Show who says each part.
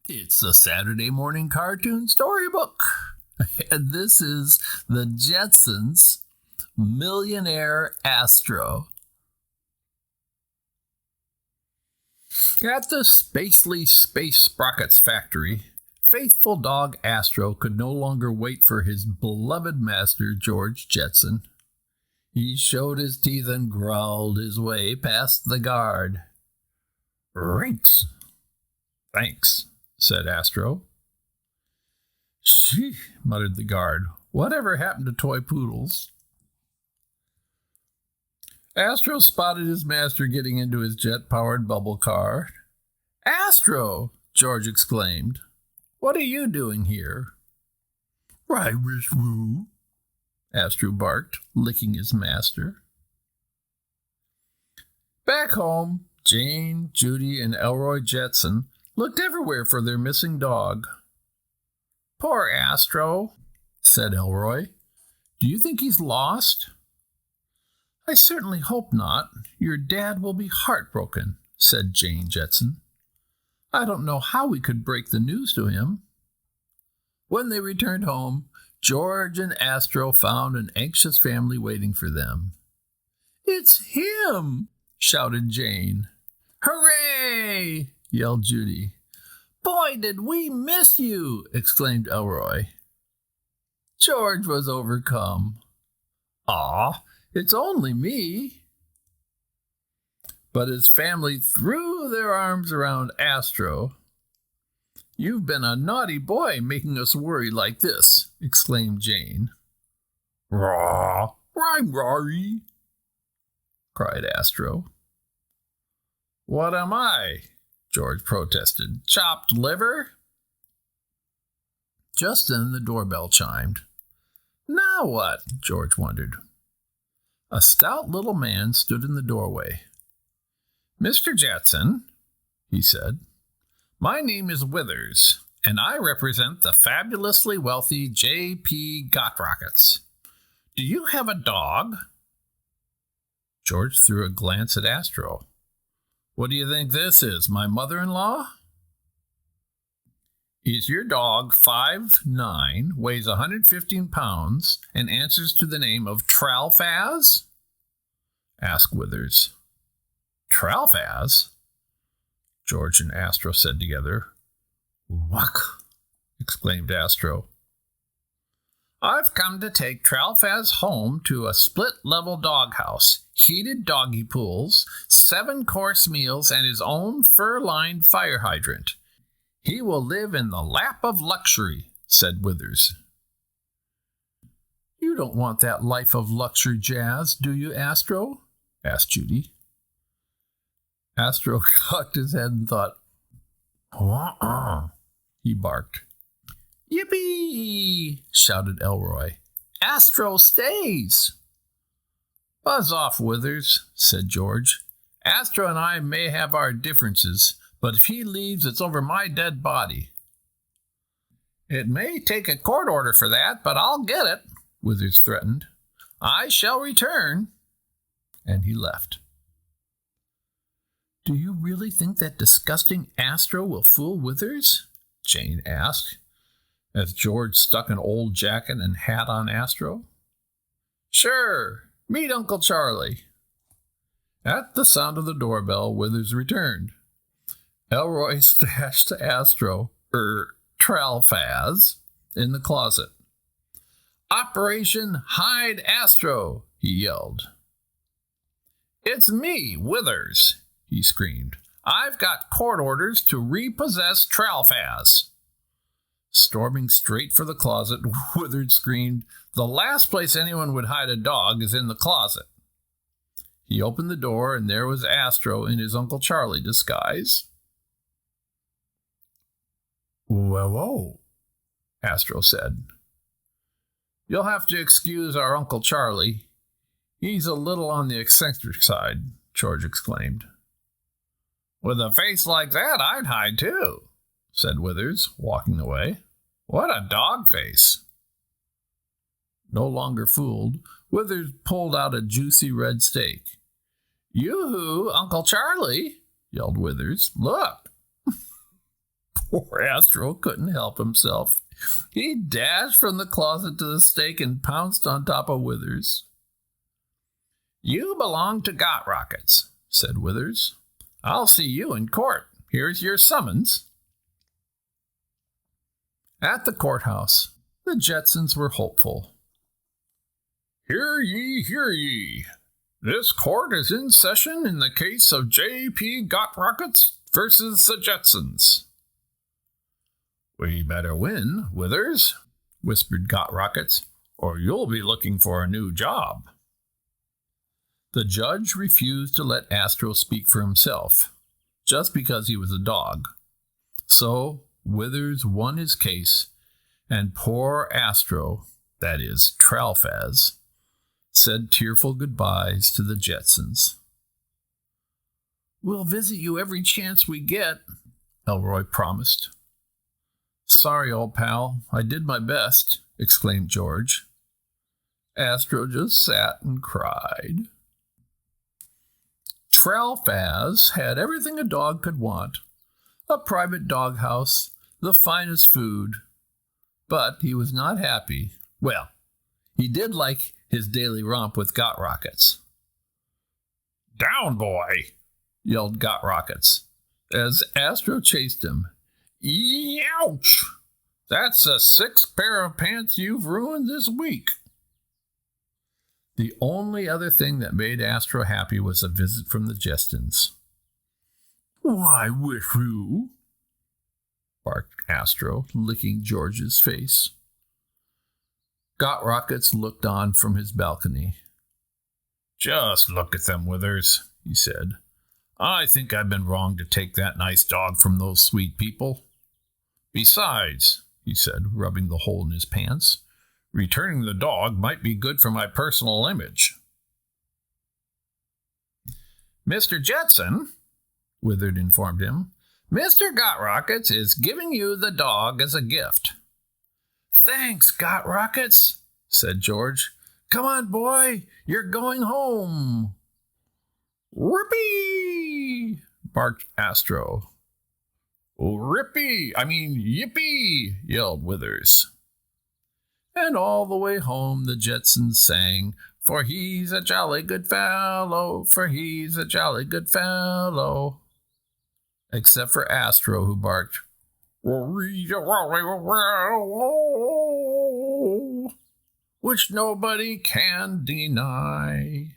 Speaker 1: It's a Saturday morning cartoon storybook, and this is the Jetsons' Millionaire Astro. At the Spacely Space Sprockets factory, faithful dog Astro could no longer wait for his beloved master, George Jetson. He showed his teeth and growled his way past the guard. "Rinks." "Thanks," said Astro. "Shee," muttered the guard. "Whatever happened to toy poodles?" Astro spotted his master getting into his jet-powered bubble car. "Astro!" George exclaimed. "What are you doing here?" "Roo," Astro barked, licking his master. Back home, Jane, Judy, and Elroy Jetson looked everywhere for their missing dog. "Poor Astro," said Elroy. "Do you think he's lost?" "I certainly hope not. Your dad will be heartbroken," said Jane Jetson. "I don't know how we could break the news to him." When they returned home, George and Astro found an anxious family waiting for them. "It's him!" shouted Jane. "Hooray!" yelled Judy. "Boy, did we miss you!" exclaimed Elroy. George was overcome. "Aw, it's only me." But his family threw their arms around Astro. "You've been a naughty boy making us worry like this," exclaimed Jane. "Raw, rory," cried Astro. "What am I?" George protested. "Chopped liver?" Just then the doorbell chimed. Now what? George wondered. A stout little man stood in the doorway. "Mr. Jetson," he said, "my name is Withers, and I represent the fabulously wealthy J.P. Gotrockets. Do you have a dog?" George threw a glance at Astro. "What do you think this is, my mother-in-law?" "Is your dog 5'9", weighs 115 pounds, and answers to the name of Tralfaz?" asked Withers. "Tralfaz?" George and Astro said together. "Wuck!" exclaimed Astro. "I've come to take Tralfaz home to a split-level doghouse, heated doggy pools, 7-course meals, and his own fur-lined fire hydrant. He will live in the lap of luxury," said Withers. "You don't want that life of luxury, Jazz, do you, Astro?" asked Judy. Astro cocked his head and thought, he barked. "Yippee!" shouted Elroy. "Astro stays!" "Buzz off, Withers," said George. "Astro and I may have our differences, but if he leaves, it's over my dead body." "It may take a court order for that, but I'll get it," Withers threatened. "I shall return." And he left. "Do you really think that disgusting Astro will fool Withers?" Jane asked, as George stuck an old jacket and hat on Astro. "Sure. Meet Uncle Charlie." At the sound of the doorbell, Withers returned. Elroy stashed Astro, Tralfaz, in the closet. "Operation Hide Astro," he yelled. "It's me, Withers," he screamed. "I've got court orders to repossess Tralfaz." Storming straight for the closet, Withers screamed, "The last place anyone would hide a dog is in the closet." He opened the door, and there was Astro in his Uncle Charlie disguise. "Whoa," Astro said. "You'll have to excuse our Uncle Charlie. He's a little on the eccentric side," George exclaimed. "With a face like that, I'd hide too," said Withers, walking away. "What a dog face." No longer fooled, Withers pulled out a juicy red steak. "Yoo-hoo, Uncle Charlie," yelled Withers. "Look." Poor Astro couldn't help himself. He dashed from the closet to the stake and pounced on top of Withers. "You belong to Got Rockets," said Withers. "I'll see you in court. Here's your summons." At the courthouse, the Jetsons were hopeful. "Hear ye, hear ye. This court is in session in the case of J.P. Got Rockets versus the Jetsons." "We better win, Withers," whispered Got Rockets, "or you'll be looking for a new job." The judge refused to let Astro speak for himself, just because he was a dog. So Withers won his case, and poor Astro, that is, Tralfaz, said tearful goodbyes to the Jetsons. "We'll visit you every chance we get," Elroy promised. "Sorry, old pal, I did my best," exclaimed George. Astro just sat and cried. Tralfaz had everything a dog could want. A private doghouse, the finest food. But he was not happy. Well, he did like his daily romp with Got Rockets. "Down, boy!" yelled Got Rockets, as Astro chased him. "Youch! That's the 6th pair of pants you've ruined this week." The only other thing that made Astro happy was a visit from the Jetsons. "Why, whiff-oo," barked Astro, licking George's face. Got Rockets looked on from his balcony. "Just look at them, Withers," he said. "I think I've been wrong to take that nice dog from those sweet people. Besides," he said, rubbing the hole in his pants, "returning the dog might be good for my personal image." "Mr. Jetson," Withers informed him, "Mr. Got Rockets is giving you the dog as a gift." "Thanks, Got Rockets," said George. "Come on, boy, you're going home." "Rippee!" barked Astro. Yippee! Yelled Withers. And all the way home the Jetsons sang, "For he's a jolly good fellow, for he's a jolly good fellow." Except for Astro, who barked, which nobody can deny.